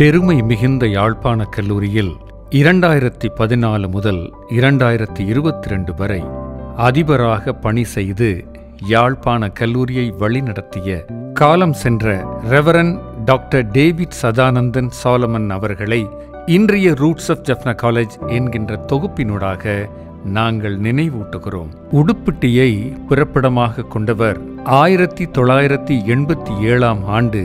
பெருமை மிகுந்த யாழ்ப்பாண கல்லூரியில் 2014 முதல் 2022 வரை அதிபராக பணி செய்து யாழ்ப்பாண கல்லூரியை வழிநடத்திய காலம் சென்ற reverend doctor David Sadanandan Solomon அவர்களை இன்றைய ரூட்ஸ் ஆஃப் ஜஃப்னா காலேஜ் என்கின்ற தொகுப்பினூடாக நாங்கள் நினைவூட்டுகிறோம். உடுப்பிட்டியை பிறப்பிடமாக கொண்டவர் 1987 ஆண்டு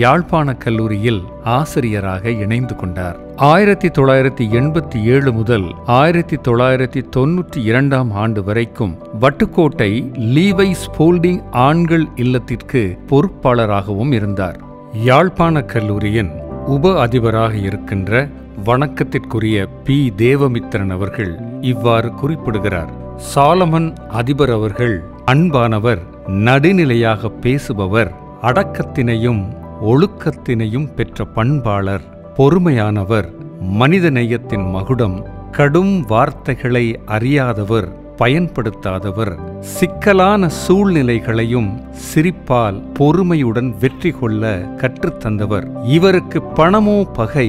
யாழ்ப்பாண கல்லூரியில் ஆசிரியராக இணைந்து கொண்டார். 1987 முதல் 1992 ஆண்டு வரைக்கும் வட்டுக்கோட்டை லீவை ஸ்போல்டிங் ஆண்கள் இல்லத்திற்கு பொறுப்பாளராகவும் இருந்தார். யாழ்ப்பாண கல்லூரியின் உப அதிபராக இருக்கின்ற வணக்கத்திற்குரிய பி. தேவமித்திரன் அவர்கள் இவ்வாறு குறிப்பிடுகிறார். சாலமன் அதிபர் அவர்கள் அன்பானவர், நடுநிலையாக பேசுபவர், அடக்கத்தினையும் ஒழுக்கத்தினையும் பெற்ற பண்பாளர், பொறுமையானவர், மனித நேயத்தின் மகுடம், கடும் வார்த்தைகளை அறியாதவர், பயன்படுத்தாதவர், சிக்கலான சூழ்நிலைகளையும் சிரிப்பால் பொறுமையுடன் வெற்றி கொள்ள கற்றுத்தந்தவர். இவருக்கு பணமோ பகை,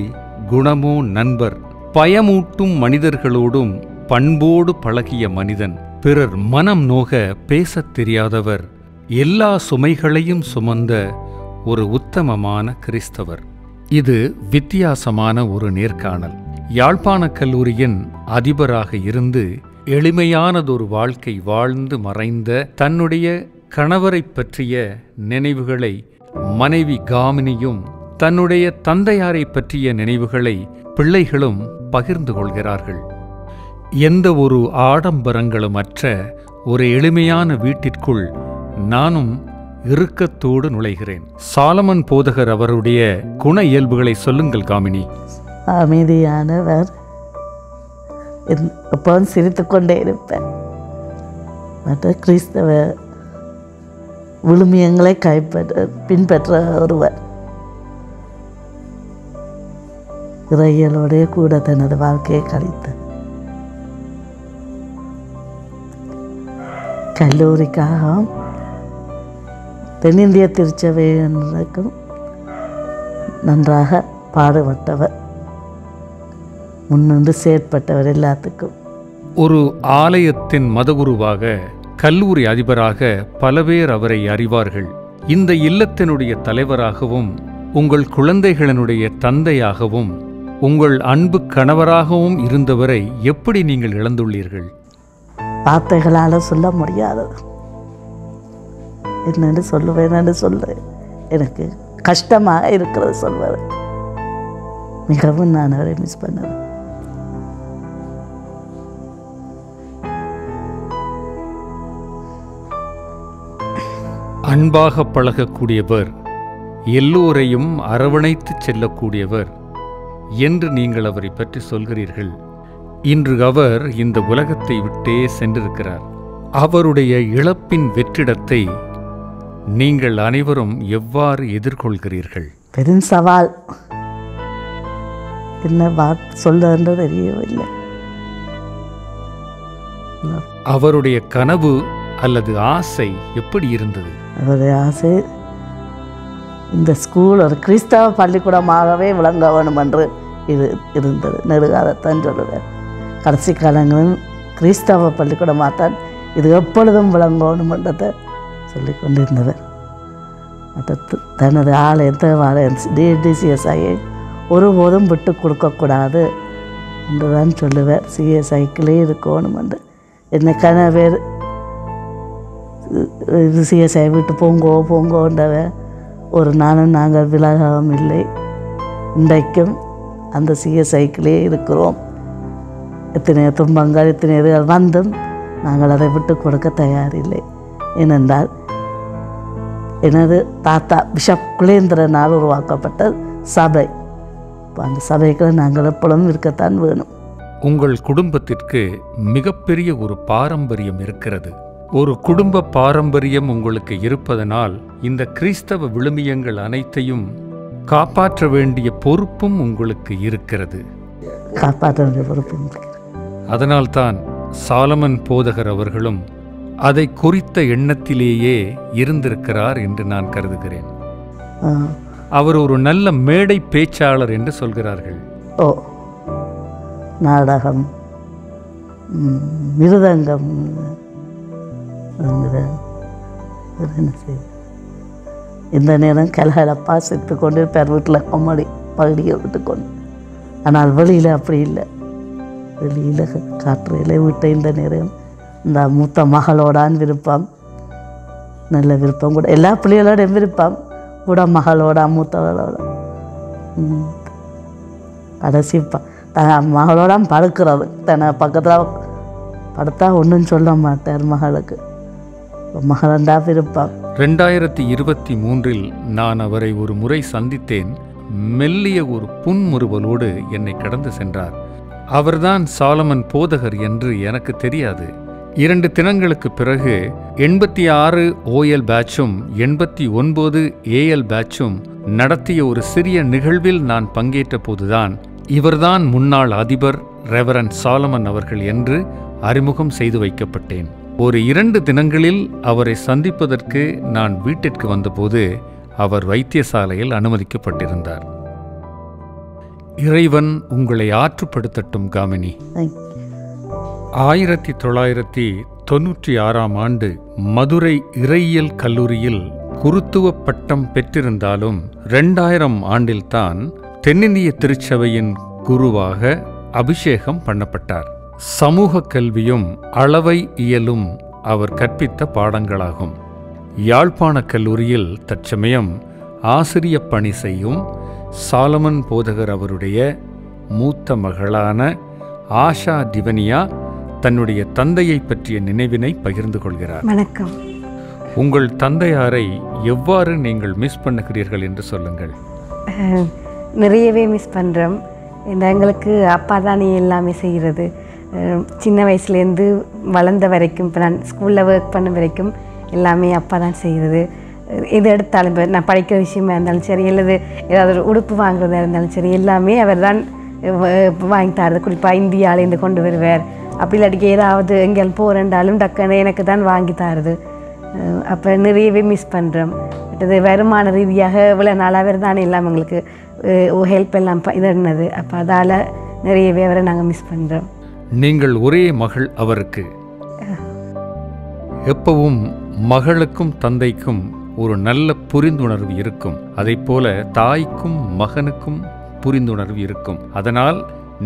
குணமோ நண்பர், பயமூட்டும் மனிதர்களோடும் பண்போடு பழகிய மனிதன், பிறர் மனம் நோக பேசத் தெரியாதவர், எல்லா சுமைகளையும் சுமந்த ஒரு உத்தமமான கிறிஸ்தவர். இது வித்தியாசமான ஒரு நேர்காணல். யாழ்ப்பாண கல்லூரியின் அதிபராக இருந்து எளிமையானதொரு வாழ்க்கை வாழ்ந்து மறைந்த தன்னுடைய கணவரை பற்றிய நினைவுகளை மனைவி காமினியும் தன்னுடைய தந்தையாரை பற்றிய நினைவுகளை பிள்ளைகளும் பகிர்ந்து கொள்கிறார்கள். எந்த ஒரு ஆடம்பரங்களும் அற்ற ஒரு எளிமையான வீட்டிற்குள் நானும் இறுக்கத்தோடு நுழைகிறேன். சாலமன் போதகர் அவருடைய குண இயல்புகளை சொல்லுங்கள் காமினி. அமைதியானவர், எப்பவும் சிரித்துக்கொண்டே இருப்பேன். மற்ற கிறிஸ்தவ விழுமியங்களை பின்பற்ற ஒருவர். இறையலோடே கூட தனது வாழ்க்கையை கழித்தார். கல்லூரிக்காக தென்னிந்திய திருச்சபை என்றும் நன்றாக பாடுபட்டவர், முன்னின்று செயற்பட்டவர். எல்லாத்துக்கும் ஒரு ஆலயத்தின் மதகுருவாக, கல்லூரி அதிபராக பல பேர் அவரை அறிவார்கள். இந்த இல்லத்தினுடைய தலைவராகவும், உங்கள் குழந்தைகளினுடைய தந்தையாகவும், உங்கள் அன்பு கணவராகவும் இருந்தவரை எப்படி நீங்கள் இழந்துள்ளீர்கள்? வார்த்தைகளால் சொல்ல முடியாதது. என்னென்னு சொல்லுவேன் சொல்ல எனக்கு கஷ்டமாக இருக்கிறது சொல்வது. மிகவும் நான் அவரை மிஸ் பண்ணுவேன். அன்பாக பழகக்கூடியவர், எல்லோரையும் அரவணைத்து செல்லக்கூடியவர் என்று நீங்கள் அவரை பற்றி சொல்கிறீர்கள். இன்று அவர் இந்த உலகத்தை விட்டே சென்றிருக்கிறார். அவருடைய இழப்பின் வெற்றிடத்தை நீங்கள் அனைவரும் எவ்வாறு எதிர்கொள்கிறீர்கள்? பெரும் சவால். என்ன சொல்ல தெரியவில்லை. அவருடைய கனவு அல்லது ஆசை எப்படி இருந்தது? அவருடைய ஆசை இந்த ஸ்கூல் ஒரு கிறிஸ்தவ பள்ளிக்கூடமாகவே விளங்க வேணும் என்று இருந்தது. நெடுகாலத்தான் சொல்லுவேன். கடைசி காலங்களில் கிறிஸ்தவ பள்ளிக்கூடமாகத்தான் இது எப்பொழுதும் விளங்கணும் என்றதை சொல்லிக் கொண்டிருந்தவர். தனது ஆலயம் டிசிஎஸ்ஐயை ஒருபோதும் விட்டு கொடுக்கக்கூடாது என்றுதான் சொல்லுவார். சிஎஸ்ஐக்கிலே இருக்கணும் என்று. என்ன கணவர் சிஎஸ்ஐ விட்டு போங்கோன்றவ ஒரு நாளும் நாங்கள் விலகவும் இல்லை. இன்றைக்கும் அந்த சிஎஸ்ஐக்கிலே இருக்கிறோம். எத்தனையோ துன்பங்கள், எத்தனை இதுகள் வந்தும் நாங்கள் அதை விட்டு கொடுக்க தயாரில்லை. ஏனென்றால் எனது தாத்தா பிஷப் குலேந்திரனால் உருவாக்கப்பட்ட சபை. அந்த சபைக்கு நாங்கள் எப்பொழுதும் இருக்கத்தான் வேணும். உங்கள் குடும்பத்திற்கு மிகப்பெரிய ஒரு பாரம்பரியம் இருக்கிறது. ஒரு குடும்ப பாரம்பரியம் உங்களுக்கு இருப்பதனால் இந்த கிறிஸ்தவ விழுமியங்கள் அனைத்தையும் காப்பாற்ற வேண்டிய பொறுப்பும் உங்களுக்கு இருக்கிறது. காப்பாற்ற வேண்டிய பொறுப்பும். அதனால்தான் சாலமன் போதகர் அவர்களும் அதை குறித்த எண்ணத்திலேயே இருந்திருக்கிறார் என்று நான் கருதுகிறேன். அவர் ஒரு நல்ல மேடை பேச்சாளர் என்று சொல்கிறார்கள். ஓ, நாடகம், மிருதங்கம், என்ன செய்ய இந்த நேரம் கலகலப்பாக செத்து கொண்டு பேர் வீட்டில் கொம்மடி பகுதியை விட்டுக்கொண்டு. ஆனால் வெளியில் அப்படி இல்லை. வெளியில் காற்றுல விட்ட இந்த நேரம் இந்த மூத்த மகளோடான் விருப்பம், நல்ல விருப்பம் கூட. எல்லா பிள்ளைகளோடையும் விருப்பம் கூட, மகளோட மூத்தவளோட கடைசி மகளோட படுக்கிறது. தன்னை பக்கத்தில் படுத்தா ஒன்றும் சொல்ல மாட்டார் மகளுக்கு. மகளண்டா விருப்பம். 2023 நான் அவரை ஒரு முறை சந்தித்தேன். மெல்லிய ஒரு புன்முறுவலோடு என்னை கடந்து சென்றார். அவர்தான் சாலமன் போதகர் என்று எனக்கு தெரியாது. 2 தினங்களுக்கு பிறகு 86 OL பேட்சும் 89 AL பேட்சும் நடத்திய ஒரு சிறிய நிகழ்வில் நான் பங்கேற்ற போதுதான் இவர்தான் முன்னாள் அதிபர் ரெவரண்ட் சாலமன் அவர்கள் என்று அறிமுகம் செய்து வைக்கப்பட்டேன். ஒரு 2 தினங்களில் அவரை சந்திப்பதற்கு நான் வீட்டிற்கு வந்தபோது அவர் வைத்தியசாலையில் அனுமதிக்கப்பட்டிருந்தார். இறைவன் உங்களை ஆற்றுப்படுத்தட்டும் காமினி. 1996ஆம் ஆண்டு மதுரை இறையியல் கல்லூரியில் குருத்துவ பட்டம் பெற்றிருந்தாலும் 2000 ஆண்டில்தான் தென்னிந்திய திருச்சபையின் குருவாக அபிஷேகம் பண்ணப்பட்டார். சமூக கல்வியும் அளவை இயலும் அவர் கற்பித்த பாடங்களாகும். யாழ்ப்பாண கல்லூரியில் தற்சமயம் ஆசிரிய பணி செய்யும் சாலமன் போதகர் அவருடைய மூத்த மகளான ஆஷா டிவனியா தன்னுடைய தந்தையை பற்றிய நினைவினை பகிர்ந்து கொள்கிறார். வணக்கம். உங்கள் தந்தையாரை எவ்வாறு நீங்கள் மிஸ் பண்ணுகிறீர்கள் என்று சொல்லுங்கள். நிறையவே மிஸ் பண்ணுறோம். எங்களுக்கு அப்பா தானே எல்லாமே செய்கிறது. சின்ன வயசுலேருந்து வளர்ந்த வரைக்கும், இப்போ நான் ஸ்கூலில் ஒர்க் பண்ண வரைக்கும் எல்லாமே அப்பா தான் செய்கிறது. எது எடுத்தாலும், இப்போ நான் படிக்கிற விஷயமா இருந்தாலும் சரி, அல்லது ஏதாவது ஒரு உடுப்பு வாங்குறதா இருந்தாலும் சரி, எல்லாமே அவர் தான் வாங்கி தரது. குறிப்பாக இந்தியாவிலேருந்து கொண்டு வருவார். அப்படி இல்லாட்டிக்கு ஏதாவது எங்கேயாலும் போகிறேன்றாலும் டக்குன்னு எனக்கு தான் வாங்கி தருது. அப்போ நிறையவே மிஸ் பண்ணுறோம். இது வருமான ரீதியாக இவ்வளோ நாளாக அவர் தானே எல்லாம் எங்களுக்கு ஹெல்ப் எல்லாம் இதுன்னது. அப்போ அதால் நிறையவே அவரை நாங்கள் மிஸ் பண்ணுறோம். நீங்கள் ஒரே மகள் அவருக்கு. எப்பவும் மகளுக்கும் தந்தைக்கும் ஒரு நல்ல புரிந்துணர்வு இருக்கும். அதைப்போல தாய்க்கும் மகனுக்கும் புரிந்துணர்வு இருக்கும். அதனால்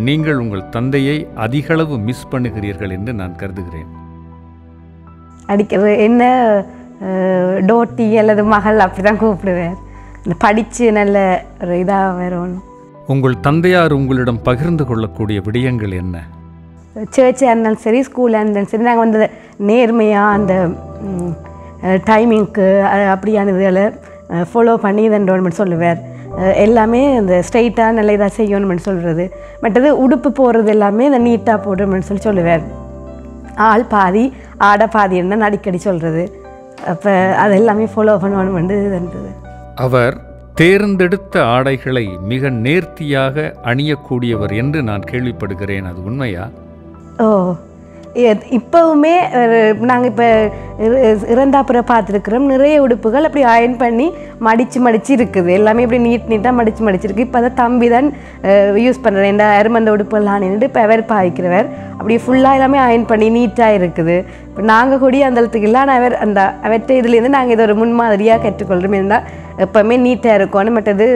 நீங்கள் உங்கள் தந்தையை அதிகளவு மிஸ் பண்ணுகிறீர்கள் என்று நான் கருதுகிறேன். அடிக்கிறது என்ன டோட்டி அல்லது மகள் அப்படி தான் கூப்பிடுவார். படித்து நல்ல ஒரு இதாக வரணும். உங்கள் தந்தையார் உங்களிடம் பகிர்ந்து கொள்ளக்கூடிய விடயங்கள் என்ன? சர்ச்சாக இருந்தாலும் சரி, ஸ்கூலாக இருந்தாலும் சரி, நாங்கள் வந்து நேர்மையாக அந்த டைமிங்க்கு அப்படியானதுகளை ஃபாலோ பண்ணி இதன்றோன்னு சொல்லுவார். எல்லாமே இந்த ஸ்ட்ரைட்டாக நல்ல இதாக செய்யணும்னு சொல்கிறது. மற்றது உடுப்பு போடுறது எல்லாமே இந்த நீட்டாக போடணும்னு சொல்லுவார். ஆள் பாதி ஆடை பாதி என்ன அடிக்கடி சொல்கிறது. அப்போ அது எல்லாமே ஃபாலோ பண்ணணும்னு இதுன்றது. அவர் தேர்ந்தெடுத்த ஆடைகளை மிக நேர்த்தியாக அணியக்கூடியவர் என்று நான் கேள்விப்படுகிறேன். அது உண்மையா? ஓ, இப்போவுமே நாங்கள் இப்போ இறந்தாப்புற பார்த்துருக்குறோம். நிறைய உடுப்புகள் அப்படி அயன் பண்ணி மடித்து இருக்குது. எல்லாமே இப்படி நீட்டாக மடிச்சிருக்கு. இப்போ அதை தம்பி தான் யூஸ் பண்ணுறேன். இந்த அருமந்த உடுப்புலாம் நின்றுட்டு இப்போ அவர் பாய்க்கிறவர். அப்படி ஃபுல்லாக எல்லாமே அயன் பண்ணி நீட்டாக இருக்குது. இப்போ நாங்கள் கூடிய அந்த இடத்துக்கு இல்லை. ஆனால் அந்த அவற்றை இதுலேருந்து நாங்கள் இதை ஒரு முன்மாதிரியாக கற்றுக்கொள்கிறோம். இருந்தால் எப்போவுமே நீட்டாக இருக்கணும். மற்றது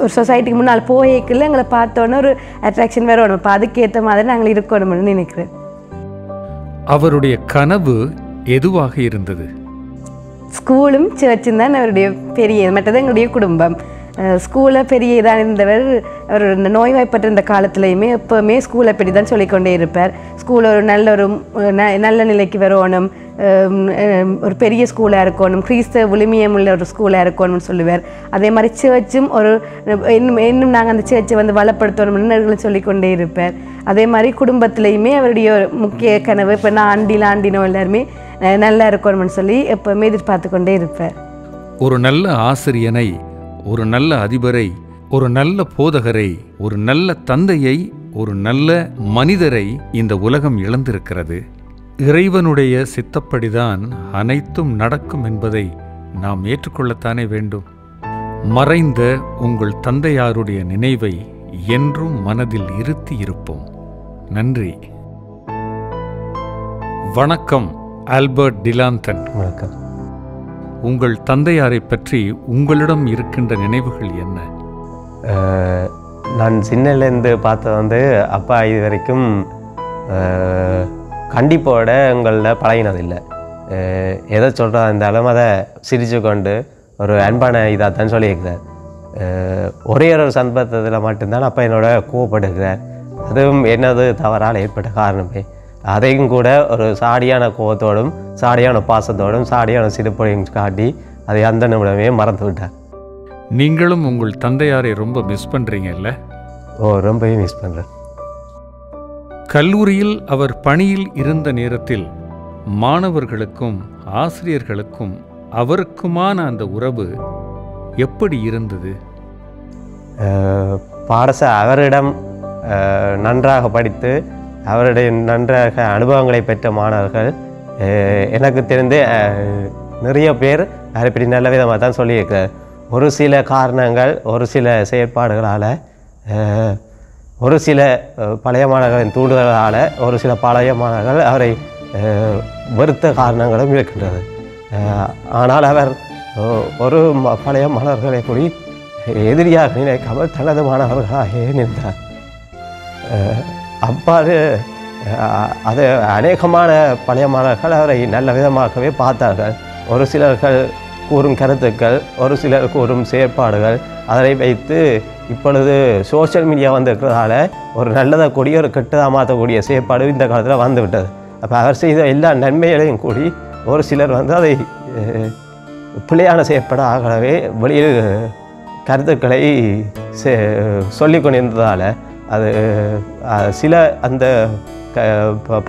ஒரு சொசைட்டிக்கு முன்னால் போய்க்குள்ள எங்களை பார்த்தோன்னே ஒரு அட்ராக்ஷன் வரணும். இப்போ அதுக்கேற்ற மாதிரி நாங்கள் இருக்கணும்னு நினைக்கிறேன். அவருடைய கனவு எதுவாக இருந்தது? ஸ்கூலும் சர்ச்சும் தான் அவருடைய பெரிய, மற்றது எங்களுடைய குடும்பம். ஸ்கூலில் பெரிய இதாக இருந்தவர். அவர் இந்த நோய்வாய்ப்பட்டிருந்த காலத்துலேயுமே எப்போவுமே ஸ்கூலை பற்றி தான் சொல்லிக்கொண்டே இருப்பார். ஸ்கூல் ஒரு நல்ல நிலைக்கு வரணும், ஒரு பெரிய ஸ்கூலாக இருக்கணும், கிறிஸ்தவ விழுமியம் உள்ள ஒரு ஸ்கூலாக இருக்கணும்னு சொல்லுவார். அதே மாதிரி சர்ச்சும் ஒரு இன்னும் நாங்கள் அந்த சர்ச்சை வந்து வளப்படுத்தணும்னு சொல்லிக்கொண்டே இருப்பார். அதே மாதிரி குடும்பத்துலேயுமே அவருடைய முக்கிய கனவு இப்போ நான் ஆண்டினோ எல்லாருமே நல்லா இருக்கணும்னு சொல்லி எப்போவுமே எதிர்பார்த்து கொண்டே இருப்பார். ஒரு நல்ல ஆசிரியனை, ஒரு நல்ல அதிபரை, ஒரு நல்ல போதகரை, ஒரு நல்ல தந்தையை, ஒரு நல்ல மனிதரை இந்த உலகம் இழந்திருக்கிறது. இறைவனுடைய சித்தப்படிதான் அனைத்தும் நடக்கும் என்பதை நாம் ஏற்றுக்கொள்ளத்தானே வேண்டும். மறைந்த உங்கள் தந்தையாருடைய நினைவை என்றும் மனதில் இருத்தி இருப்போம். நன்றி. வணக்கம் ஆல்பர்ட் டிலாந்தன். வணக்கம். உங்கள் தந்தையாரை பற்றி உங்களிடம் இருக்கின்ற நினைவுகள் என்ன? நான் சின்னலேருந்து பார்த்தது வந்து அப்பா இது வரைக்கும் கண்டிப்போட எங்களில் பழகினதில்லை. எதை சொல்கிறதா இருந்தாலும் அதை சிரித்து கொண்டு ஒரு அன்பான இதாக தான் சொல்லியிருக்கிறார். ஒரே ஒரு சந்தர்ப்பத்தில் மட்டும்தான் அப்பா என்னோட கோவப்படுகிறார். அதுவும் என்னது தவறால் ஏற்பட்ட காரணமே. அதையும் கூட ஒரு சாடியான கோவத்தோடும் சாடியான பாசத்தோடும் சாடியான சிரிப்பையும் காட்டி அதை அந்த நிமிடமே மறந்து விட்டார். நீங்களும் உங்கள் தந்தையாரை ரொம்ப மிஸ் பண்ணுறீங்கல்ல? ரொம்பவே மிஸ் பண்ணுறேன். கல்லூரியில் அவர் பணியில் இருந்த நேரத்தில் மாணவர்களுக்கும் ஆசிரியர்களுக்கும் அவருக்குமான அந்த உறவு எப்படி இருந்தது? அவரிடம் நன்றாக படித்து அவருடைய நன்றாக அனுபவங்களை பெற்ற மாணவர்கள் எனக்கு தெரிந்து நிறைய பேர் அதை இப்படி நல்ல விதமாக தான் சொல்லியிருக்கிறார். ஒரு சில காரணங்கள், ஒரு சில செயற்பாடுகளால், ஒரு சில பழைய மாணவர்களின் தூண்டுதல்களால் ஒரு சில பழைய மாணவர்கள் அவரை வெறுத்த காரணங்களும் இருக்கின்றது. ஆனால் அவர் ஒரு பழைய மாணவர்களை கூடி எதிரியாக நினைக்காமல் தனது மாணவர்களாக நின்றார். அவ்வாறு அது அநேகமான பழைய மாணவர்கள் அவரை நல்ல விதமாகவே பார்த்தார்கள். ஒரு சிலர்கள் கூறும் கருத்துக்கள், ஒரு சிலர் கூறும் செயற்பாடுகள், அதை வைத்து இப்பொழுது சோஷியல் மீடியா வந்திருக்கிறதால ஒரு நல்லதை கூடிய ஒரு கெட்டதாக மாற்றக்கூடிய செயற்பாடு இந்த காலத்தில் வந்துவிட்டது. அப்போ அவர் செய்த எல்லா நன்மைகளையும் கூடி ஒரு சிலர் வந்து அதை பிள்ளையான செயற்பாடாகவே வெளியில் கருத்துக்களை சொல்லி கொண்டிருந்ததால் அது சில அந்த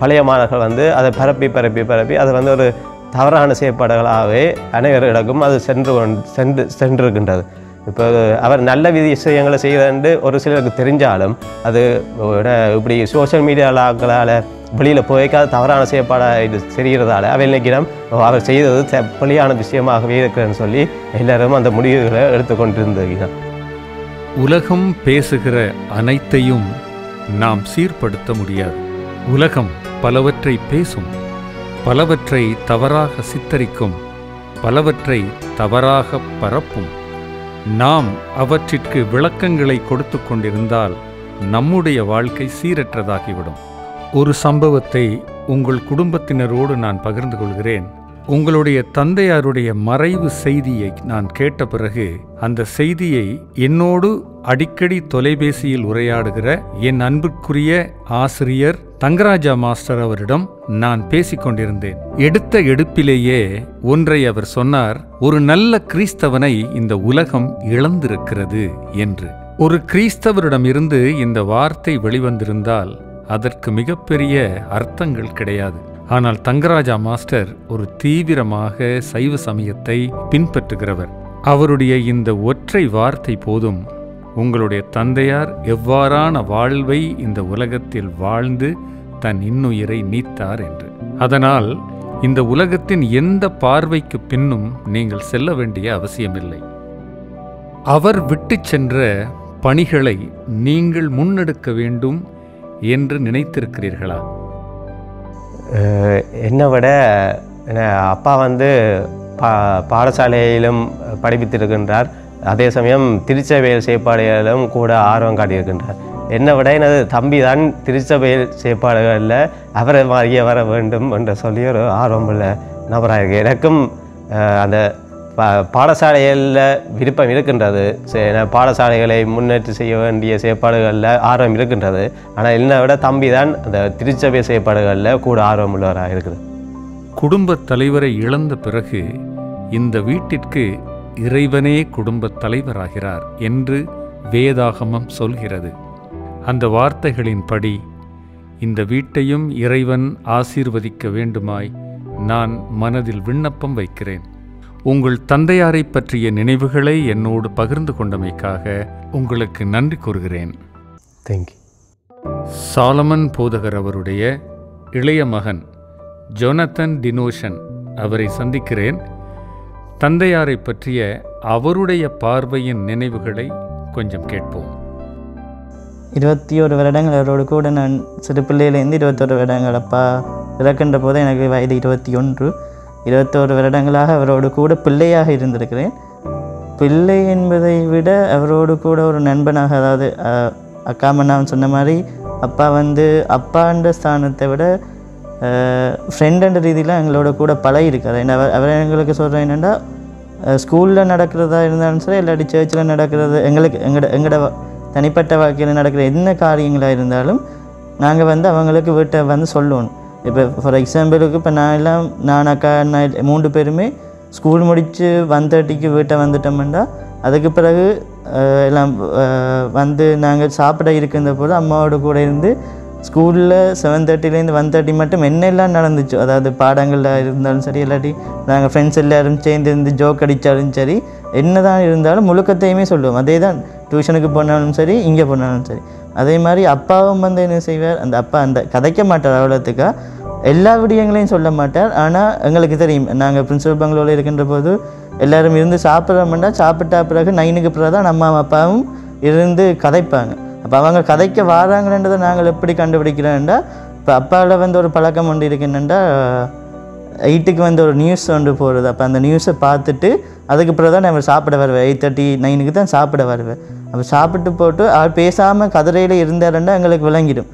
பழைய மாணவர்கள் வந்து அதை பரப்பி அதை வந்து ஒரு தவறான செயற்பாடுகளாகவே அனைவரிடக்கும் அது சென்றிருக்கின்றது. இப்போ அவர் நல்ல விஷயங்களை செய்யறது ஒரு சிலருக்கு தெரிஞ்சாலும் அது இப்படி சோஷியல் மீடியாக்களால் வெளியில் போய்க்காத தவறான செயற்பாடாக இது செய்கிறதால அவை நினைக்கிறோம் அவர் செய்தது பழியான விஷயமாகவே இருக்கிறேன்னு சொல்லி எல்லாரும் அந்த முடிவுகளை எடுத்துக்கொண்டிருந்தார். உலகம் பேசுகிற அனைத்தையும் நாம் சீர்படுத்த முடியாது. உலகம் பலவற்றை பேசும், பலவற்றை தவறாக சித்தரிக்கும், பலவற்றை தவறாக பரப்பும். நாம் அவற்றிற்கு விளக்கங்களை கொடுத்து கொண்டிருந்தால் நம்முடைய வாழ்க்கை சீரற்றதாகிவிடும். ஒரு சம்பவத்தை உங்கள் குடும்பத்தினரோடு நான் பகிர்ந்து கொள்கிறேன். உங்களுடைய தந்தையாருடைய மறைவு செய்தியை நான் கேட்ட பிறகு அந்த செய்தியை என்னோடு அடிக்கடி தொலைபேசியில் உரையாடுகிற என் அன்புக்குரிய ஆசிரியர் தங்கராஜா மாஸ்டர் அவரிடம் நான் பேசிக்கொண்டிருந்தேன். எடுத்த எடுப்பிலேயே ஒன்றை அவர் சொன்னார். ஒரு நல்ல கிறிஸ்தவனை இந்த உலகம் இழந்திருக்கிறது என்று. ஒரு கிறிஸ்தவரிடமிருந்து இந்த வார்த்தை வெளிவந்திருந்தால் அதற்கு மிகப்பெரிய அர்த்தங்கள் கிடையாது. ஆனால் தங்கராஜா மாஸ்டர் ஒரு தீவிரமாக சைவ சமயத்தை பின்பற்றுகிறவர். அவருடைய இந்த ஒற்றை வார்த்தை போதும் உங்களுடைய தந்தையார் எவ்வாறான வாழ்வை இந்த உலகத்தில் வாழ்ந்து தன் இன்னுயிரை நீத்தார் என்று. அதனால் இந்த உலகத்தின் எந்த பார்வைக்கு பின்னும் நீங்கள் செல்ல வேண்டிய அவசியமில்லை. அவர் விட்டு சென்ற பணிகளை நீங்கள் முன்னெடுக்க வேண்டும் என்று நினைத்திருக்கிறீர்களா? என்னை விட அப்பா வந்து பாடசாலையிலும் படிப்பித்திருக்கின்றார். அதே சமயம் திருச்சபையில் செயற்பாடுகளிலும் கூட ஆர்வம் காட்டியிருக்கின்றார். என்னை விட எனது தம்பி தான் திருச்சபையில் செயற்பாடுகளில் அவரை மாதிரியே வர வேண்டும் என்று சொல்லி ஒரு ஆர்வமுள்ள நபராக இருக்கு. எனக்கும் அந்த பாடசாலைகளில் விருப்பம் இருக்கின்றது. பாடசாலைகளை முன்னேற்றி செய்ய வேண்டிய செயற்பாடுகளில் ஆர்வம் இருக்கின்றது. ஆனால் என்னை விட தம்பி தான் அந்த திருச்சபை செயற்பாடுகளில் கூட ஆர்வம் உள்ளவராக இருக்குது. குடும்பத் தலைவரை இழந்த பிறகு இந்த வீட்டிற்கு இறைவனே குடும்பத் தலைவராகிறார் என்று வேதாகமம் சொல்கிறது. அந்த வார்த்தைகளின்படி இந்த வீட்டையும் இறைவன் ஆசீர்வதிக்க வேண்டுமாய் நான் மனதில் விண்ணப்பம் வைக்கிறேன். உங்கள் தந்தையாரை பற்றிய நினைவுகளை என்னோடு பகிர்ந்து கொண்டமைக்காக உங்களுக்கு நன்றி கூறுகிறேன். தேங்க்யூ. சாலமன் போதகர் அவருடைய இளைய மகன் ஜொனத்தன் டினோஷன் அவரை சந்திக்கிறேன். தந்தையாரை பற்றிய அவருடைய பார்வையின் நினைவுகளை கொஞ்சம் கேட்போம். 21 வருடங்கள் அவரோடு கூட நான் சிறு பிள்ளையிலேருந்து 21 வருடங்கள் அப்பா இறக்கின்ற போது எனக்கு வயது 21 வருடங்களாக அவரோடு கூட பிள்ளையாக இருந்திருக்கிறேன். பிள்ளை என்பதை விட அவரோடு கூட ஒரு நண்பனாக, அதாவது அக்காமண்ணாவும் சொன்ன மாதிரி அப்பா அப்பான்ற ஸ்தானத்தை விட ஃப்ரெண்டுன்ற ரீதியில் எங்களோட கூட பழகிருக்காரு. அவர் எங்களுக்கு சொல்கிறேன் என்னென்னா, ஸ்கூலில் நடக்கிறதா இருந்தாலும் சரி, இல்லாட்டி சர்ச்சில் நடக்கிறது, எங்களோட தனிப்பட்ட வாழ்க்கையில் நடக்கிற என்ன காரியங்களாக இருந்தாலும் நாங்கள் அவங்களுக்கு வீட்டை சொல்லணும். இப்போ ஃபார் எக்ஸாம்பிளுக்கு இப்போ நான் அக்கா 3 பேருமே ஸ்கூல் முடித்து 1:30க்கு வீட்டை வந்துட்டோம்னா, அதுக்கு பிறகு எல்லாம் நாங்கள் சாப்பிட இருக்கின்ற போது அம்மாவோட கூட இருந்து ஸ்கூலில் 7:30லேருந்து 1:30 மட்டும் என்னெல்லாம் நடந்துச்சோ, அதாவது பாடங்களில் இருந்தாலும் சரி, இல்லாட்டி நாங்கள் ஃப்ரெண்ட்ஸ் எல்லோரும் சேர்ந்து இருந்து ஜோக் அடித்தாலும் சரி, என்ன தான் இருந்தாலும் முழுக்கத்தையுமே சொல்லுவோம். அதே தான் டியூஷனுக்கு போனாலும் சரி, இங்கே போனாலும் சரி. அதே மாதிரி அப்பாவும் என்ன செய்வார், அப்பா கதைக்க மாட்டார், அவ்வளோத்துக்கா எல்லா விடயங்களையும் சொல்ல மாட்டார். ஆனால் எங்களுக்கு தெரியும், நாங்கள் பிரின்சிபல் பங்களோவில் இருக்கின்ற போது எல்லோரும் இருந்து சாப்பிட்றோம்னா, சாப்பிட்டா பிறகு 9க்கு பிறகு தான் நம்ம அப்பாவும் இருந்து கதைப்பாங்க. அப்போ அவங்க கதைக்க வாராங்கன்றதை நாங்கள் எப்படி கண்டுபிடிக்கிறோம்டா, இப்போ அப்பாவில் ஒரு பழக்கம் ஒன்று இருக்குன்னா, 8க்கு ஒரு நியூஸ் ஒன்று போடுறது. அப்போ அந்த நியூஸை பார்த்துட்டு அதுக்கு பிறகு தான் நம்ம சாப்பிட வருவேன். 8:30 9க்கு தான் சாப்பிட வருவேன். அப்போ சாப்பிட்டு போட்டு ஆள் பேசாமல் கதிரையில் இருந்தாருன்னா எங்களுக்கு விளங்கிடும்,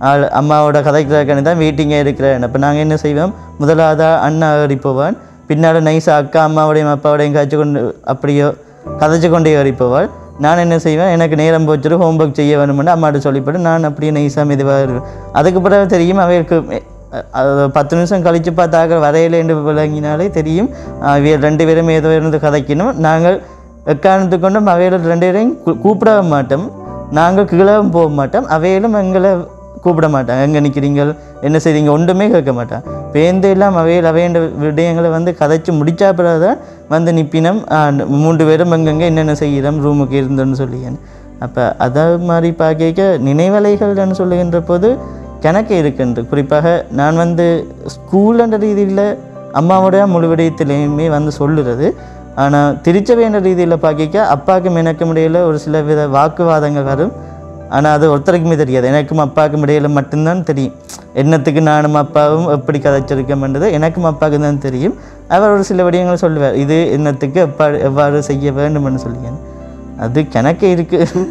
ஆள் அம்மாவோட கதைக்கிறதுக்கான தான் வெயிட்டிங்காக இருக்கிறேன். அப்போ நாங்கள் என்ன செய்வோம், முதலாவதாக அண்ணா ஏறி போவான், பின்னால் நைஸாக அக்கா அம்மாவோடையும் அப்பாவோடையும் காய்ச்சி கொண்டு அப்படியோ கதைச்சு கொண்டே ஏறி போவாள். நான் என்ன செய்வேன், எனக்கு நேரம் போச்சுட்டு ஹோம்ஒர்க் செய்ய வேணுமென்னு அம்மாட்ட சொல்லிப்பட்டு நான் அப்படியே நைஸாக மெதுவாக இருக்கேன். அதுக்கு பிறகு தெரியும் அவைகளுக்கு 10 நிமிஷம் கழித்து பார்த்தாக்க வரையில என்று விளங்கினாலே தெரியும் 2 பேரும் ஏதோ இருந்து கதைக்கணும். நாங்கள் எக்காரணத்து கொண்டும் அவையில் 2 பேரையும் கூப்பிட மாட்டோம், நாங்கள் கீழவும் போக மாட்டோம், அவையிலும் எங்களை கூப்பிட மாட்டாங்க. எங்கே நிற்கிறீங்க, என்ன செய்றீங்க, ஒன்றுமே கேட்க மாட்டாங்க. பேருந்து எல்லாம் அவையண்ட விடயங்களை கதைச்சி முடித்தா பிறகு தான் நிப்பினம் 3 பேரும் எங்கெங்கே என்னென்ன செய்கிறோம் ரூமுக்கு இருந்தோன்னு சொல்லியேன். அப்போ அதை மாதிரி பார்க்க நினைவலைகள்னு சொல்லுகின்ற போது கணக்கு இருக்குன்று. குறிப்பாக நான் ஸ்கூல்ன்ற ரீதியில் அம்மாவோட முழு விடயத்திலையுமே சொல்லுறது. ஆனால் திருச்சபைன்ற ரீதியில் பார்க்க அப்பாவுக்கும் எனக்கும் இடையில் ஒரு சில வித வாக்குவாதங்கள் வரும். ஆனால் அது ஒருத்தருக்குமே தெரியாது, எனக்கும் அப்பாவுக்கும் இடையில் மட்டும்தான் தெரியும். என்னத்துக்கு நானும் அப்பாவும் எப்படி கதைச்சிருக்கோம்ன்றது எனக்கும் அப்பாவுக்கு தான் தெரியும். அவர் ஒரு சில விடயங்களை சொல்லுவார், இது என்னத்துக்கு எவ்வாறு செய்ய வேண்டும்னு சொல்லியேன். அது கணக்கு இருக்குது.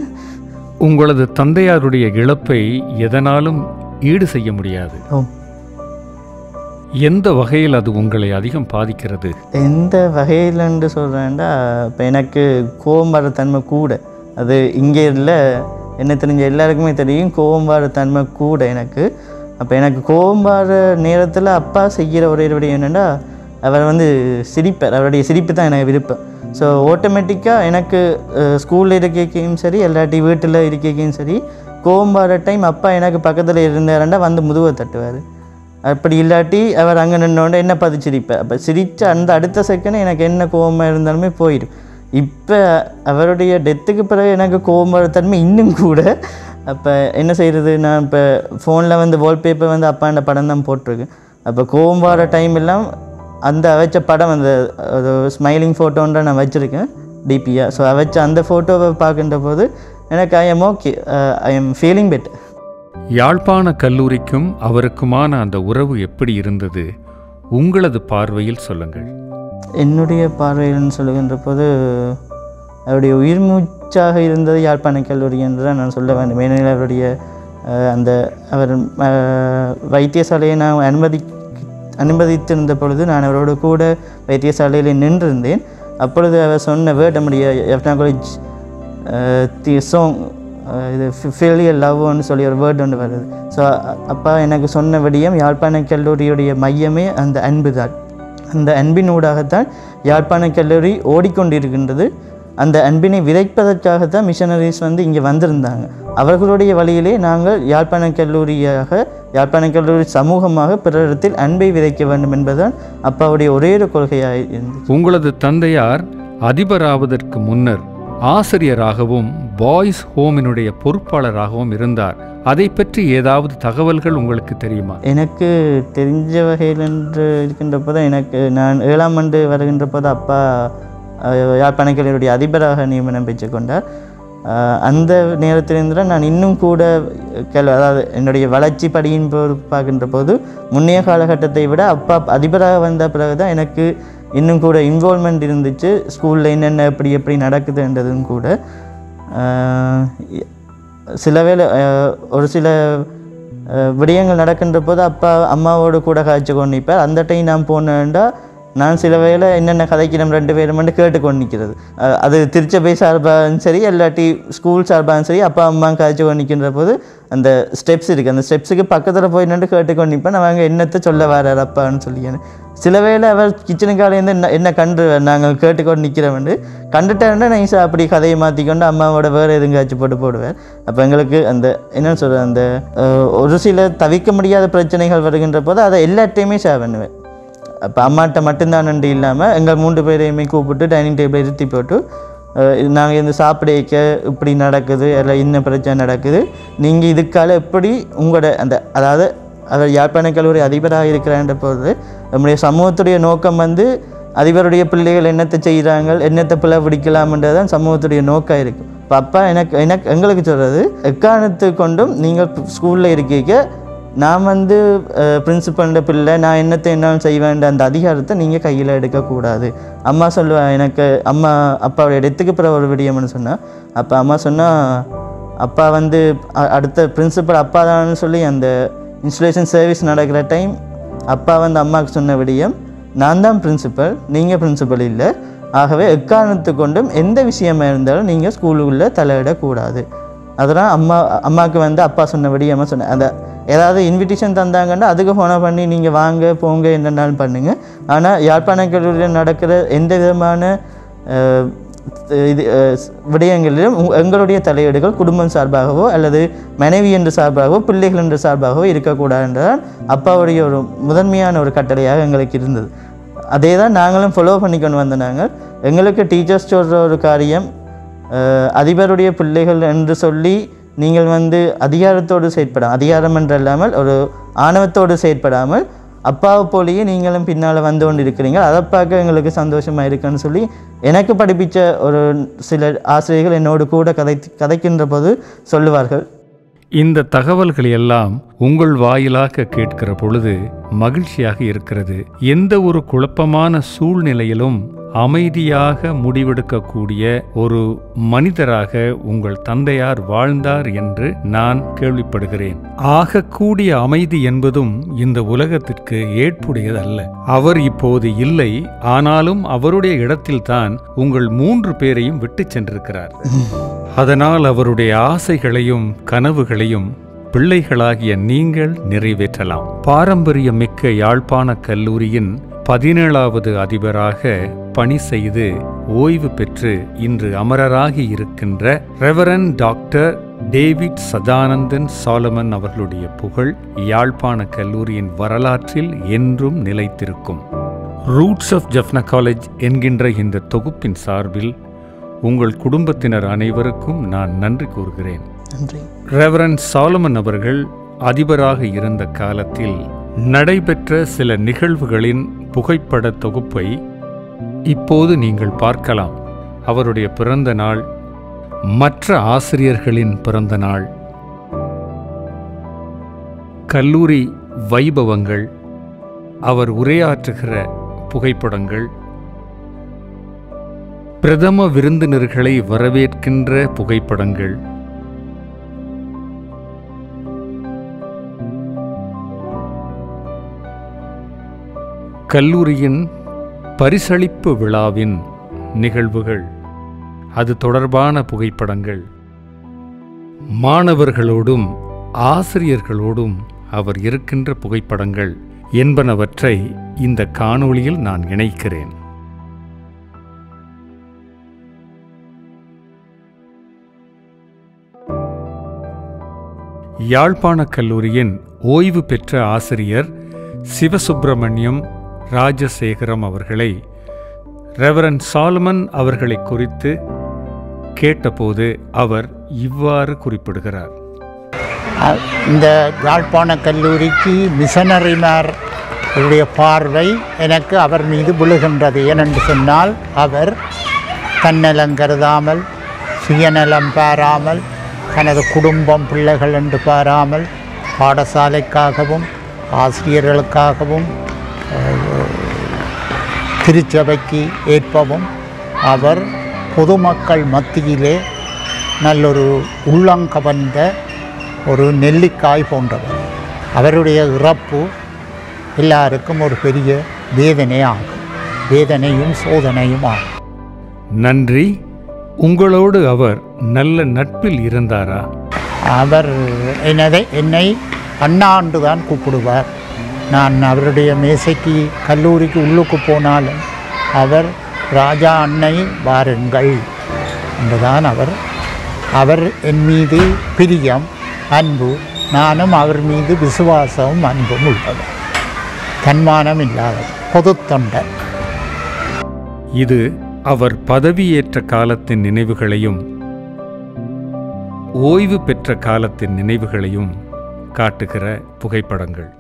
உங்களது தந்தையாருடைய இழப்பை எதனாலும் ஈடு செய்ய முடியாது. எந்த வகையில் அது உங்களை அதிகம் பாதிக்கிறது? எந்த வகையில்ன்னு சொல்கிறேன்டா, இப்போ எனக்கு கோபம் வர தன்மை கூட, அது இங்கே இல்லை, என்ன தெரிஞ்ச எல்லாருக்குமே தெரியும், கோபம் வர தன்மை கூட எனக்கு. அப்போ எனக்கு கோபம் வர நேரத்தில் அப்பா செய்கிற ஒரே விடயம் என்னென்னா, அவர் சிரிப்பார். அவருடைய சிரிப்பு தான் எனக்கு விருப்பம். ஸோ ஆட்டோமேட்டிக்காக எனக்கு ஸ்கூலில் இருக்கையும் சரி, இல்லாட்டி வீட்டில் இருக்கையும் சரி, கோபம் வர டைம் அப்பா எனக்கு பக்கத்தில் இருந்தாருண்டா முதுவை தட்டுவார். அப்படி இல்லாட்டி அவர் அங்கே நின்னோண்ட என்ன பார்த்து சிரிப்பார். அப்போ சிரித்த அடுத்த செகண்ட் எனக்கு என்ன கோபமாக இருந்தாலுமே போயிடும். இப்போ அவருடைய டெத்துக்கு பிறகு எனக்கு கோபம் வர தன்மை இன்னும் கூட. அப்போ என்ன செய்கிறது, நான் இப்போ ஃபோனில் வால்பேப்பர் அப்பாண்ட படம் தான் போட்டிருக்கேன். அப்போ கோபம் வர டைம் எல்லாம் வச்ச படம் ஸ்மைலிங் ஃபோட்டோன்ற நான் வச்சுருக்கேன் டிபியாக. ஸோ வச்ச அந்த ஃபோட்டோவை பார்க்கின்ற போது எனக்கு I am okay, I am feeling better. யாழ்ப்பாண கல்லூரிக்கும் அவருக்குமான அந்த உறவு எப்படி இருந்தது உங்களது பார்வையில் சொல்லுங்கள். என்னுடைய பார்வையில்னு சொல்லுகின்ற போது அவருடைய உயிர் மூச்சாக இருந்தது யாழ்ப்பாண கல்லூரி என்று தான் நான் சொல்ல வேண்டும். ஏனெனில் அவருடைய அவர் வைத்தியசாலையை நான் அனுமதித்திருந்த பொழுது நான் அவரோடு கூட வைத்தியசாலையில் நின்றிருந்தேன். அப்பொழுது அவர் சொன்ன வேர்ட், நம்முடைய எஃப்னா காலேஜ் சாங் இது ஃபெயிலியர் லவ்னு சொல்லி ஒரு வேர்ட் ஒன்று வருது. ஸோ அப்பா எனக்கு சொன்ன விடயம், யாழ்ப்பாண கல்லூரியுடைய மையமே அந்த அன்பு தான். அந்த அன்பின் ஊடாகத்தான் யாழ்ப்பாண கல்லூரி ஓடிக்கொண்டிருக்கின்றது. அந்த அன்பினை விதைப்பதற்காகத்தான் மிஷனரிஸ் இங்கே வந்திருந்தாங்க. அவர்களுடைய வழியிலே நாங்கள் யாழ்ப்பாண கல்லூரி சமூகமாக பிறரிடத்தில் அன்பை விதைக்க வேண்டும் என்பதுதான் அப்பாவுடைய ஒரே ஒரு கொள்கையாக இருந்தது. உங்களது தந்தையார் அதிபராவதற்கு முன்னர் ஆசிரியராகவும் பாய்ஸ் ஹோமினுடைய பொறுப்பாளராகவும் இருந்தார். அதை பற்றி ஏதாவது தகவல்கள் உங்களுக்கு தெரியுமா? எனக்கு தெரிஞ்ச வகையில் என்று இருக்கின்றப்போ தான் நான் 7ஆம் ஆண்டு வருகின்றப்போ தான் அப்பா யாழ்ப்பாணக் கல்லூரியுடைய அதிபராக நியமனம் பெற்றுக்கொண்டார். அந்த நேரத்திலிருந்து நான் இன்னும் கூட அதாவது என்னுடைய வளர்ச்சி படியின் போது பார்க்கின்ற போது முன்னைய காலகட்டத்தை விட அப்பா அதிபராக வந்த பிறகு தான் எனக்கு இன்னும் கூட இன்வால்மெண்ட் இருந்துச்சு. ஸ்கூலில் என்னென்ன எப்படி நடக்குதுன்றதும் கூட. சில வேளை ஒரு சில விடயங்கள் நடக்கின்ற போது அப்பா அம்மாவோடு கூட காய்ச்சி கொண்டு நிற்பார். அந்த டைம் நான் போனேன்டா நான் சில வேளை என்னென்ன கதைக்கிறோம் 2 பேரும் மட்டும் கேட்டுக்கொண்டு நிற்கிறது. அது திருச்சபை சார்பாகவும் சரி இல்லாட்டி ஸ்கூல் சார்பாகவும் சரி அப்பா அம்மா காய்ச்சி கொண்டு நிற்கின்ற போது அந்த ஸ்டெப்ஸ் இருக்குது. அந்த ஸ்டெப்ஸுக்கு பக்கத்தில் போய் நின்று கேட்டுக்கொண்டு நிற்பேன். அவங்க என்னத்தை சொல்ல வரார் அப்பான்னு சொல்லி. சில வேளை அவர் கிச்சனுக்காலேருந்து என்ன கண்டுருவார் நாங்கள் கேட்டுக்கொண்டு நிற்கிறோம்னு. கண்டுட்டேன்னா நைஸாக அப்படி கதையை மாற்றிக்கொண்டு அம்மாவோட வேறு எதுவும் காய்ச்சி போடுவார். அப்போ எங்களுக்கு அந்த என்னென்னு சொல்கிறேன் அந்த ஒரு சில தவிர்க்க முடியாத பிரச்சனைகள் வருகின்ற போது அதை எல்லாத்தையுமே ஷேர் பண்ணுவேன். அப்போ அம்மாட்ட மட்டும்தான் நன்றி இல்லாமல் எங்கள் 3 பேரையுமே கூப்பிட்டு டைனிங் டேபிளை இருத்தி போட்டு நாங்கள் இந்த சாப்பிடைக்க இப்படி நடக்குது இல்லை இன்னும் பிரச்சனை நடக்குது, நீங்கள் இதுக்கால எப்படி உங்களோட அந்த அதாவது அவர் யாழ்ப்பாணக் கல்லூரி அதிபராக இருக்கிறான்ற போது நம்முடைய சமூகத்துடைய நோக்கம் அதிபருடைய பிள்ளைகள் என்னத்தை செய்கிறாங்க என்னத்தை பிள்ளை பிடிக்கலாம்ன்றது தான் சமூகத்துடைய நோக்கம் இருக்குது. இப்போ அப்பா எங்களுக்கு சொல்கிறது எக்காரணத்து கொண்டும் நீங்கள் ஸ்கூலில் இருக்கீங்க நான் பிரின்சிபல்ன்ற பிள்ளை நான் என்னத்தை என்னாலும் செய்வேன் அந்த அதிகாரத்தை நீங்கள் கையில் எடுக்கக்கூடாது. அம்மா சொல்லுவேன் எனக்கு அப்பாவுடைய இடத்துக்கு பிறகு ஒரு விடியம்னு சொன்னால் அப்போ அம்மா சொன்னால் அப்பா அடுத்த பிரின்சிபல் அப்பா தான் சொல்லி அந்த இன்ஸ்டலேஷன் சர்வீஸ் நடக்கிற டைம் அப்பா அம்மாவுக்கு சொன்ன விடியம் நான் தான் பிரின்சிபல் நீங்கள் பிரின்சிபல் இல்லை, ஆகவே எக்காரணத்து கொண்டும் எந்த விஷயமா இருந்தாலும் நீங்கள் ஸ்கூலுக்குள்ளே தலையிடக்கூடாது. அதெல்லாம் அம்மாவுக்கு அப்பா சொன்ன விடியம்மா சொன்னேன். அந்த ஏதாவது இன்விடேஷன் தந்தாங்கன்னா அதுக்கு ஃபோனை பண்ணி நீங்கள் வாங்க போங்க என்னென்னாலும் பண்ணுங்கள். ஆனால் யாழ்ப்பாணக் கல்லூரியில் நடக்கிற எந்த விதமான விடயங்களிலும் எங்களுடைய தலையீடுகள் குடும்பம் சார்பாகவோ அல்லது மனைவி என்ற சார்பாகவோ பிள்ளைகள் என்ற சார்பாகவோ இருக்கக்கூடாது என்றால் அப்பாவுடைய ஒரு முதன்மையான ஒரு கட்டளையாக எங்களுக்கு இருந்தது. அதே தான் நாங்களும் ஃபாலோ பண்ணிக்கொண்டு வந்த நாங்கள். எங்களுக்கு டீச்சர்ஸ் சொல்கிற ஒரு காரியம் அதிபருடைய பிள்ளைகள் என்று சொல்லி நீங்கள் அதிகாரத்தோடு செயற்படாமல் அதிகாரம் என்று இல்லாமல் ஒரு ஆணவத்தோடு செயற்படாமல் அப்பாவை போலேயே நீங்களும் பின்னால் வந்து கொண்டு இருக்கிறீங்க, அதை பார்க்க எங்களுக்கு சந்தோஷமாக இருக்குன்னு சொல்லி எனக்கு படிப்பித்த ஒரு சில ஆசிரியர்கள் என்னோடு கூட கதைக்கின்ற போது சொல்லுவார்கள். இந்த தகவல்கள் எல்லாம் உங்கள் வாயிலாக கேட்கிற பொழுது மகிழ்ச்சியாக இருக்கிறது. எந்த ஒரு குழப்பமான சூழ்நிலையிலும் அமைதியாக முடிவெடுக்கக்கூடிய ஒரு மனிதராக உங்கள் தந்தையார் வாழ்ந்தார் என்று நான் கேள்விப்படுகிறேன். ஆகக்கூடிய அமைதி என்பதும் இந்த உலகத்திற்கு ஏற்புடையதல்ல. அவர் இப்போது இல்லை, ஆனாலும் அவருடைய இடத்தில்தான் உங்கள் 3 பேரையும் விட்டு சென்றிருக்கிறார். அதனால் அவருடைய ஆசைகளையும் கனவுகளையும் பிள்ளைகளாகிய நீங்கள் நிறைவேற்றலாம். பாரம்பரியமிக்க யாழ்ப்பாணக் கல்லூரியின் 17வது அதிபராக பணி செய்து ஓய்வு பெற்று இன்று அமரராகி இருக்கின்ற reverend doctor David Sadanandan Solomon அவர்களுடைய புகழ் யாழ்ப்பாணக் கல்லூரியின் வரலாற்றில் என்றும் நிலைத்திருக்கும். ரூட்ஸ் ஆஃப் ஜஃப்னா காலேஜ் என்கின்ற இந்த தொகுப்பின் சார்பில் உங்கள் குடும்பத்தினர் அனைவருக்கும் நான் நன்றி கூறுகிறேன். ரெவரண்ட் சாலமன் அவர்கள் அதிபராக இருந்த காலத்தில் நடைபெற்ற சில நிகழ்வுகளின் புகைப்பட தொகுப்பை இப்போது நீங்கள் பார்க்கலாம். அவருடைய பிறந்த நாள், மற்ற ஆசிரியர்களின் பிறந்த நாள், கல்லூரி வைபவங்கள், அவர் உரையாற்றுகிற புகைப்படங்கள், பிரதம விருந்தினர்களை வரவேற்கின்ற புகைப்படங்கள், கல்லூரியின் பரிசளிப்பு விழாவின் நிகழ்வுகள், அது தொடர்பான புகைப்படங்கள், மாணவர்களோடும் ஆசிரியர்களோடும் அவர் இருக்கின்ற புகைப்படங்கள் என்பனவற்றை இந்த காணொளியில் நான் இணைக்கிறேன். யாழ்ப்பாணக் கல்லூரியின் ஓய்வு பெற்ற ஆசிரியர் சிவசுப்பிரமணியம் ராஜசேகரம் அவர்களை ரெவரண்ட் சாலமன் அவர்களை குறித்து கேட்டபோது அவர் இவ்வாறு குறிப்பிடுகிறார். இந்த யாழ்ப்பாண கல்லூரிக்கு மிஷனரிமார் அவருடைய பார்வை எனக்கு அவர் மீது விழுகின்றது. ஏனென்று சொன்னால் அவர் தன்னலம் கருதாமல், சுயநலம் பாராமல், தனது குடும்பம் பிள்ளைகள் என்று பாராமல் பாடசாலைக்காகவும் ஆசிரியர்களுக்காகவும் திருச்சபைக்கு ஏற்பவும் அவர் பொதுமக்கள் மத்தியிலே நல்லொரு உள்ளங்கவர்ந்த ஒரு நெல்லிக்காய் போன்றவர். அவருடைய இறப்பு எல்லாருக்கும் ஒரு பெரிய வேதனையும் சோதனையும் ஆகும். நன்றி. உங்களோடு அவர் நல்ல நட்பில் இருந்தாரா? அவர் என்னை அண்ணாண்டு தான் கூப்பிடுவார். நான் அவருடைய மேசைக்கு கல்லூரிக்கு உள்ளுக்கு போனாலும் அவர் ராஜா அன்னை வாருங்கள் என்றுதான் அவர் என் மீது பிரியம், அன்பு, நானும் அவர் மீது விசுவாசமும் அன்பும் உள்ளவர். தன்மானம் இல்லாதவர், பொது தொண்டர். இது அவர் பதவியேற்ற காலத்தின் நினைவுகளையும் ஓய்வு பெற்ற காலத்தின் நினைவுகளையும் காட்டுகிற புகைப்படங்கள்.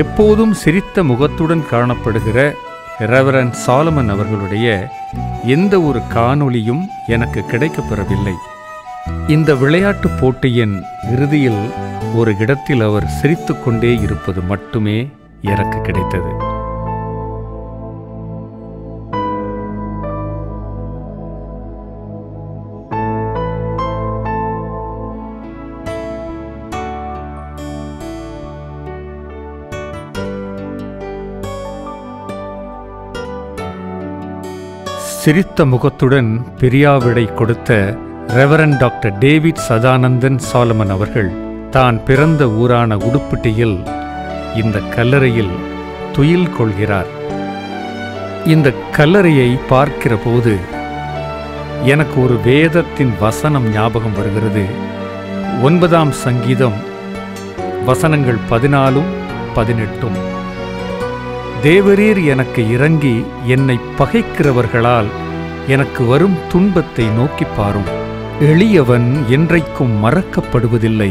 எப்போதும் சிரித்த முகத்துடன் காணப்படுகிற ரெவரண்ட் சாலமன் அவர்களுடைய எந்த ஒரு காணொளியும் எனக்கு கிடைக்கப்பெறவில்லை. இந்த விளையாட்டுப் போட்டியின் இறுதியில் ஒரு இடத்தில் அவர் சிரித்துக்கொண்டே இருப்பது மட்டுமே எனக்கு கிடைத்தது. சிரித்த முகத்துடன் பிரியாவிடை கொடுத்த reverend doctor David Sadanandan Solomon அவர்கள் தான் பிறந்த ஊரான உடுப்பிட்டியில் இந்த கல்லறையில் துயில் கொள்கிறார். இந்த கல்லறையை பார்க்கிற போது எனக்கு ஒரு வேதத்தின் வசனம் ஞாபகம் வருகிறது. 9ஆம் சங்கீதம் வசனங்கள் 14-18. தேவரீர் எனக்கு இறங்கி என்னை பகைக்கிறவர்களால் எனக்கு வரும் துன்பத்தை நோக்கிப் பாரும். எளியவன் என்றைக்கும் மறக்கப்படுவதில்லை.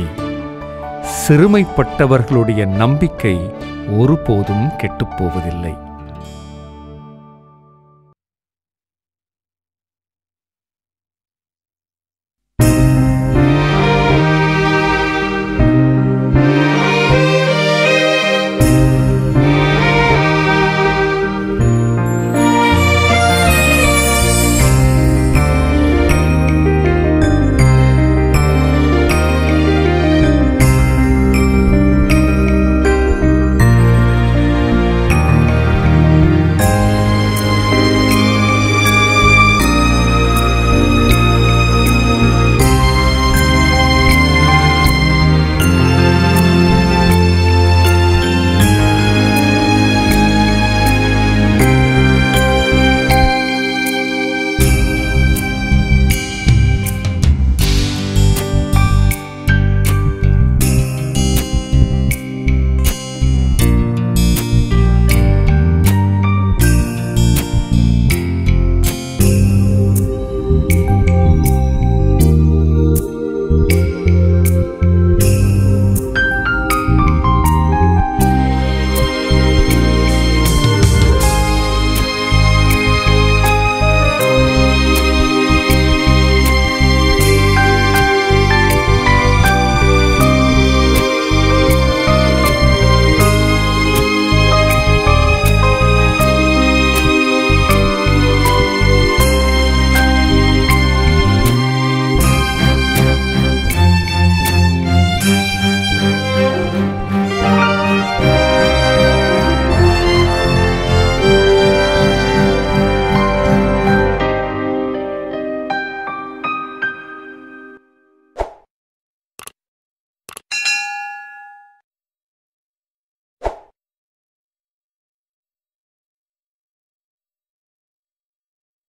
சிறுமைப்பட்டவர்களுடைய நம்பிக்கை ஒருபோதும் கெட்டுப்போவதில்லை.